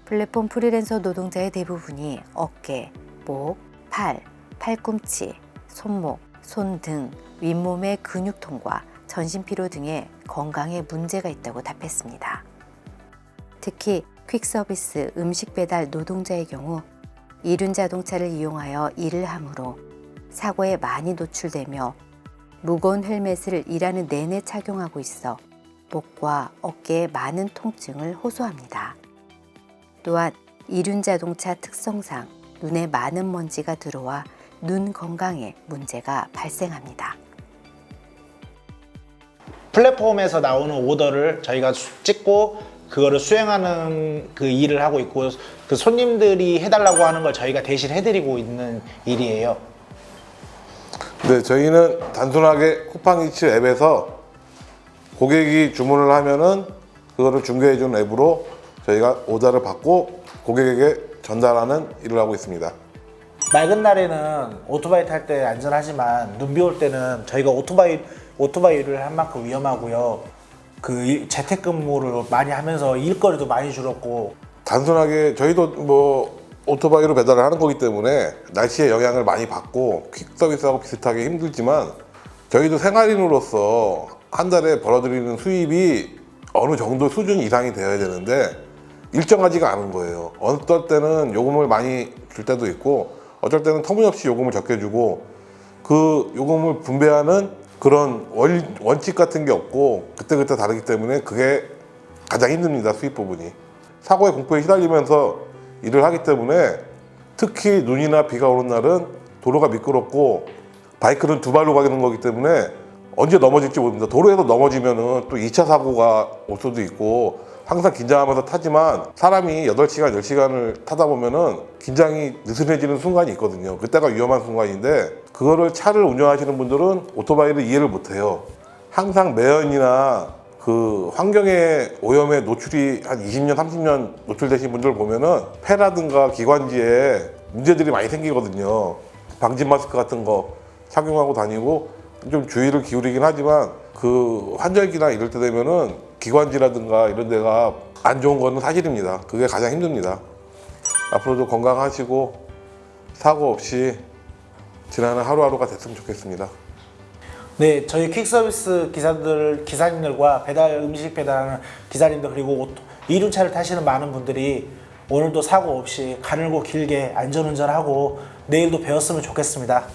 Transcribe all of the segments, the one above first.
플랫폼 프리랜서 노동자의 대부분이 어깨, 목, 팔, 팔꿈치, 손목, 손 등 윗몸의 근육통과 전신피로 등의 건강에 문제가 있다고 답했습니다. 특히 퀵서비스 음식 배달 노동자의 경우 이륜 자동차를 이용하여 일을 하므로 사고에 많이 노출되며 무거운 헬멧을 일하는 내내 착용하고 있어 목과 어깨에 많은 통증을 호소합니다. 또한 이륜 자동차 특성상 눈에 많은 먼지가 들어와 눈 건강에 문제가 발생합니다. 플랫폼에서 나오는 오더를 저희가 찍고 그거를 수행하는 그 일을 하고 있고, 그 손님들이 해달라고 하는 걸 저희가 대신 해드리고 있는 일이에요. 네, 저희는 단순하게 쿠팡이츠 앱에서 고객이 주문을 하면은 그거를 중개해주는 앱으로 저희가 오더를 받고 고객에게 전달하는 일을 하고 있습니다. 맑은 날에는 오토바이 탈 때 안전하지만 눈 비 올 때는 저희가 오토바이를 한 만큼 위험하고요. 그 재택근무를 많이 하면서 일거리도 많이 줄었고, 단순하게 저희도 뭐 오토바이로 배달을 하는 거기 때문에 날씨의 영향을 많이 받고 퀵서비스하고 비슷하게 힘들지만 저희도 생활인으로서 한 달에 벌어들이는 수입이 어느 정도 수준 이상이 되어야 되는데 일정하지가 않은 거예요. 어떨 때는 요금을 많이 줄 때도 있고 어쩔 때는 터무니없이 요금을 적게 주고 그 요금을 분배하는 그런 원칙 같은 게 없고 그때그때 다르기 때문에 그게 가장 힘듭니다. 수입 부분이. 사고의 공포에 시달리면서 일을 하기 때문에 특히 눈이나 비가 오는 날은 도로가 미끄럽고 바이크는 두 발로 가는 거기 때문에 언제 넘어질지 모릅니다. 도로에서 넘어지면은 또 2차 사고가 올 수도 있고 항상 긴장하면서 타지만 사람이 8시간, 10시간을 타다 보면은 긴장이 느슨해지는 순간이 있거든요. 그때가 위험한 순간인데 그거를 차를 운전하시는 분들은 오토바이를 이해를 못해요. 항상 매연이나 그 환경의 오염에 노출이 한 20년, 30년 노출되신 분들 보면은 폐라든가 기관지에 문제들이 많이 생기거든요. 방진 마스크 같은 거 착용하고 다니고 좀 주의를 기울이긴 하지만 그 환절기나 이럴 때 되면은 기관지라든가 이런 데가 안 좋은 거는 사실입니다. 그게 가장 힘듭니다. 앞으로도 건강하시고 사고 없이 지나는 하루하루가 됐으면 좋겠습니다. 네, 저희 퀵서비스 기사님들과 음식 배달하는 기사님들 그리고 이륜차를 타시는 많은 분들이 오늘도 사고 없이 가늘고 길게 안전운전하고 내일도 배웠으면 좋겠습니다.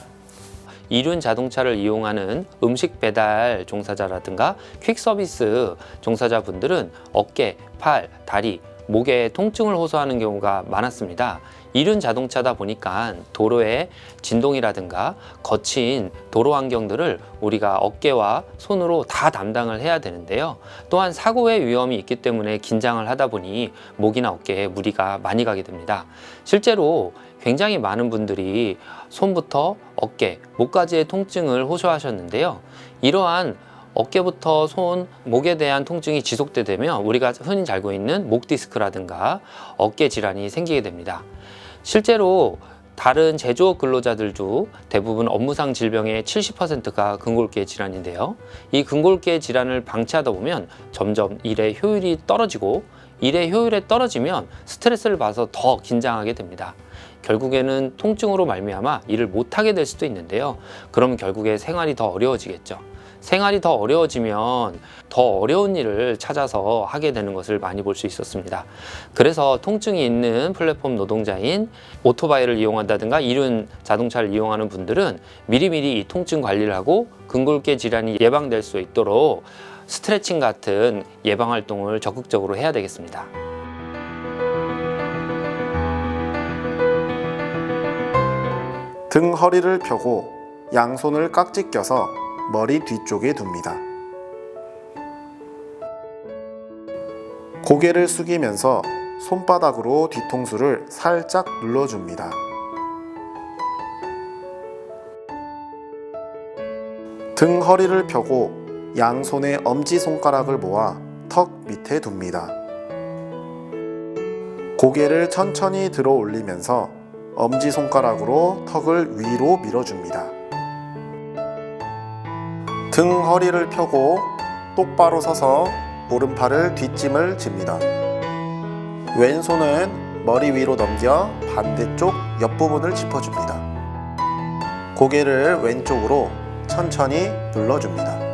이륜 자동차를 이용하는 음식 배달 종사자라든가 퀵서비스 종사자분들은 어깨, 팔, 다리, 목에 통증을 호소하는 경우가 많았습니다. 이륜 자동차다 보니까 도로의 진동이라든가 거친 도로 환경들을 우리가 어깨와 손으로 다 담당을 해야 되는데요. 또한 사고의 위험이 있기 때문에 긴장을 하다 보니 목이나 어깨에 무리가 많이 가게 됩니다. 실제로 굉장히 많은 분들이 손부터 어깨, 목까지의 통증을 호소하셨는데요. 이러한 어깨부터 손, 목에 대한 통증이 지속되면 우리가 흔히 알고 있는 목 디스크라든가 어깨 질환이 생기게 됩니다. 실제로 다른 제조업 근로자들도 대부분 업무상 질병의 70%가 근골계 질환인데요. 이 근골계 질환을 방치하다 보면 점점 일의 효율이 떨어지고 일의 효율이 떨어지면 스트레스를 받아서 더 긴장하게 됩니다. 결국에는 통증으로 말미암아 일을 못하게 될 수도 있는데요. 그럼 결국에 생활이 더 어려워지겠죠. 생활이 더 어려워지면 더 어려운 일을 찾아서 하게 되는 것을 많이 볼 수 있었습니다. 그래서 통증이 있는 플랫폼 노동자인 오토바이를 이용한다든가 이륜 자동차를 이용하는 분들은 미리미리 이 통증 관리를 하고 근골계 질환이 예방될 수 있도록 스트레칭 같은 예방 활동을 적극적으로 해야 되겠습니다. 등 허리를 펴고 양손을 깍지 껴서 머리 뒤쪽에 둡니다. 고개를 숙이면서 손바닥으로 뒤통수를 살짝 눌러줍니다. 등 허리를 펴고 양손의 엄지손가락을 모아 턱 밑에 둡니다. 고개를 천천히 들어 올리면서 엄지손가락으로 턱을 위로 밀어줍니다. 등 허리를 펴고 똑바로 서서 오른팔을 뒷짐을 집니다. 왼손은 머리 위로 넘겨 반대쪽 옆부분을 짚어줍니다. 고개를 왼쪽으로 천천히 눌러줍니다.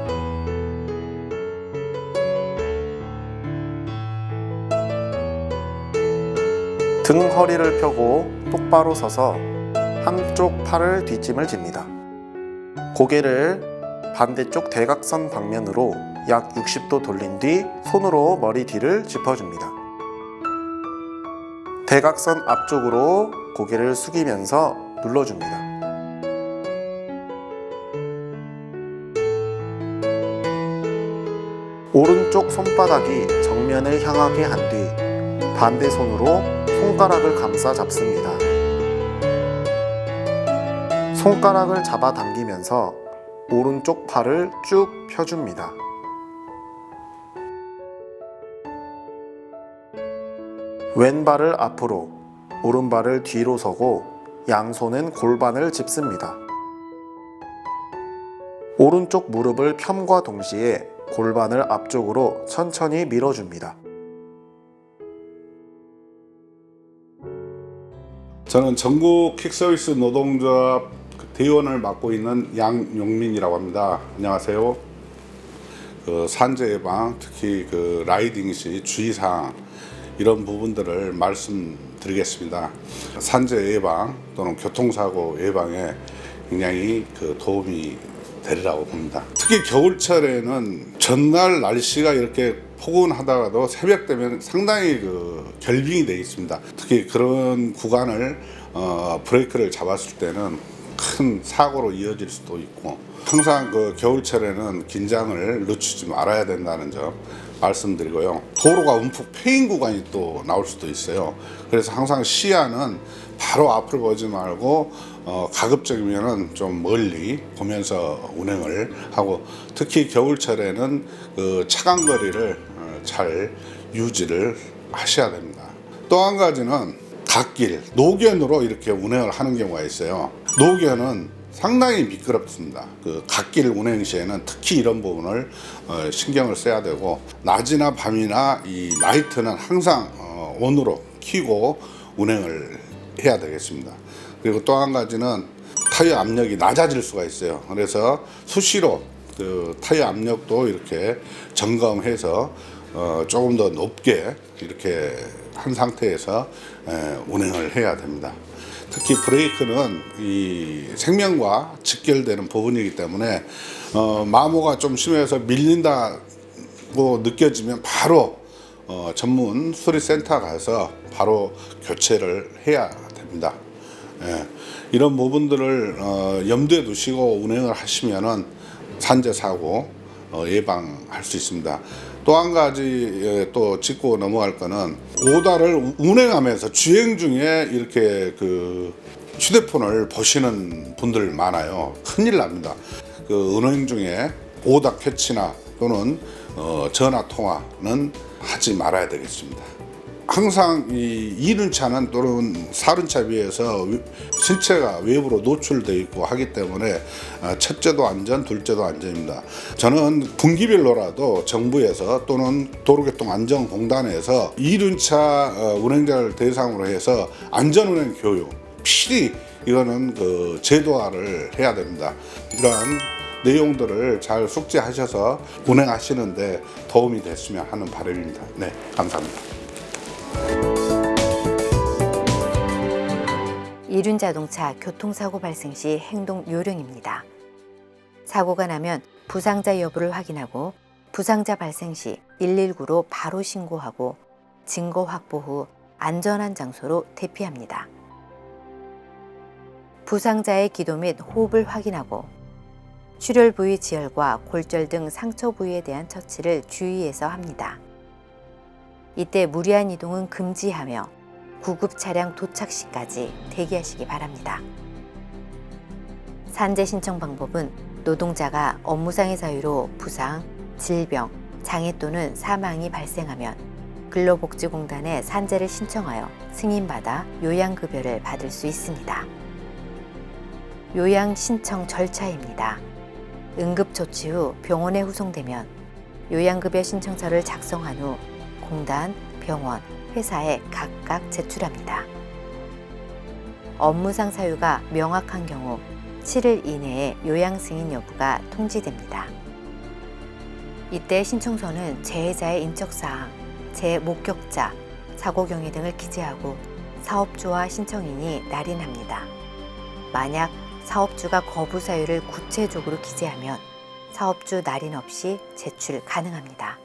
등 허리를 펴고 똑바로 서서 한쪽 팔을 뒷짐을 집니다. 고개를 반대쪽 대각선 방면으로 약 60도 돌린 뒤 손으로 머리 뒤를 짚어줍니다. 대각선 앞쪽으로 고개를 숙이면서 눌러줍니다. 오른쪽 손바닥이 정면을 향하게 한 뒤 반대 손으로 손가락을 감싸 잡습니다. 손가락을 잡아당기면서 오른쪽 팔을 쭉 펴줍니다. 왼발을 앞으로, 오른발을 뒤로 서고 양손은 골반을 짚습니다. 오른쪽 무릎을 펴과 동시에 골반을 앞쪽으로 천천히 밀어줍니다. 저는 전국 퀵서비스 노동조합 대의원을 맡고 있는 양용민이라고 합니다. 안녕하세요. 산재 예방, 특히 라이딩 시 주의사항 이런 부분들을 말씀드리겠습니다. 산재 예방 또는 교통사고 예방에 굉장히 도움이 되리라고 봅니다. 특히 겨울철에는 전날 날씨가 이렇게 포근하다가도 새벽 되면 상당히 결빙이 되어 있습니다. 특히 그런 구간을 브레이크를 잡았을 때는 큰 사고로 이어질 수도 있고, 항상 겨울철에는 긴장을 늦추지 말아야 된다는 점 말씀드리고요. 도로가 움푹 패인 구간이 또 나올 수도 있어요. 그래서 항상 시야는 바로 앞을 보지 말고 가급적이면은 좀 멀리 보면서 운행을 하고, 특히 겨울철에는 차간 거리를 잘 유지를 하셔야 됩니다. 또 한 가지는 갓길, 노견으로 이렇게 운행을 하는 경우가 있어요. 노견은 상당히 미끄럽습니다. 갓길 운행 시에는 특히 이런 부분을 신경을 써야 되고, 낮이나 밤이나 이 라이트는 항상 온으로 켜고 운행을 해야 되겠습니다. 그리고 또 한 가지는 타이어 압력이 낮아질 수가 있어요. 그래서 수시로 타이어 압력도 이렇게 점검해서 조금 더 높게 이렇게 한 상태에서 운행을 해야 됩니다. 특히 브레이크는 이 생명과 직결되는 부분이기 때문에 마모가 좀 심해서 밀린다고 느껴지면 바로 전문 수리센터 가서 바로 교체를 해야 됩니다. 이런 부분들을 염두에 두시고 운행을 하시면은 산재 사고 예방할 수 있습니다. 또 한 가지 또 짚고 넘어갈 거는 오다를 운행하면서 주행 중에 이렇게 휴대폰을 보시는 분들 많아요. 큰일 납니다. 운행 중에 오다 캐치나 또는 전화 통화는 하지 말아야 되겠습니다. 항상 이 이륜차는 또는 사륜차에 비해서 신체가 외부로 노출되어 있고 하기 때문에 첫째도 안전, 둘째도 안전입니다. 저는 분기별로라도 정부에서 또는 도로교통안전공단에서 이륜차 운행자를 대상으로 해서 안전운행 교육 필히 이거는 제도화를 해야 됩니다. 이러한 내용들을 잘 숙지하셔서 운행하시는데 도움이 됐으면 하는 바람입니다. 네, 감사합니다. 이륜자동차 교통사고 발생 시 행동 요령입니다. 사고가 나면 부상자 여부를 확인하고 부상자 발생 시 119로 바로 신고하고 증거 확보 후 안전한 장소로 대피합니다. 부상자의 기도 및 호흡을 확인하고 출혈 부위 지혈과 골절 등 상처 부위에 대한 처치를 주의해서 합니다. 이때 무리한 이동은 금지하며 구급 차량 도착 시까지 대기하시기 바랍니다. 산재 신청 방법은 노동자가 업무상의 사유로 부상, 질병, 장애 또는 사망이 발생하면 근로복지공단에 산재를 신청하여 승인받아 요양급여를 받을 수 있습니다. 요양 신청 절차입니다. 응급조치 후 병원에 후송되면 요양급여 신청서를 작성한 후 공단 병원, 회사에 각각 제출합니다. 업무상 사유가 명확한 경우 7일 이내에 요양 승인 여부가 통지됩니다. 이때 신청서는 재해자의 인적사항, 재목격자, 사고 경위 등을 기재하고 사업주와 신청인이 날인합니다. 만약 사업주가 거부 사유를 구체적으로 기재하면 사업주 날인 없이 제출 가능합니다.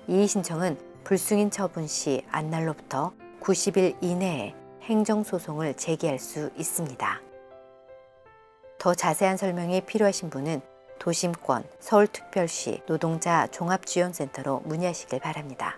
이 신청은 불승인 처분 시 안날로부터 90일 이내에 행정소송을 제기할 수 있습니다. 더 자세한 설명이 필요하신 분은 도심권 서울특별시 노동자 종합지원센터로 문의하시길 바랍니다.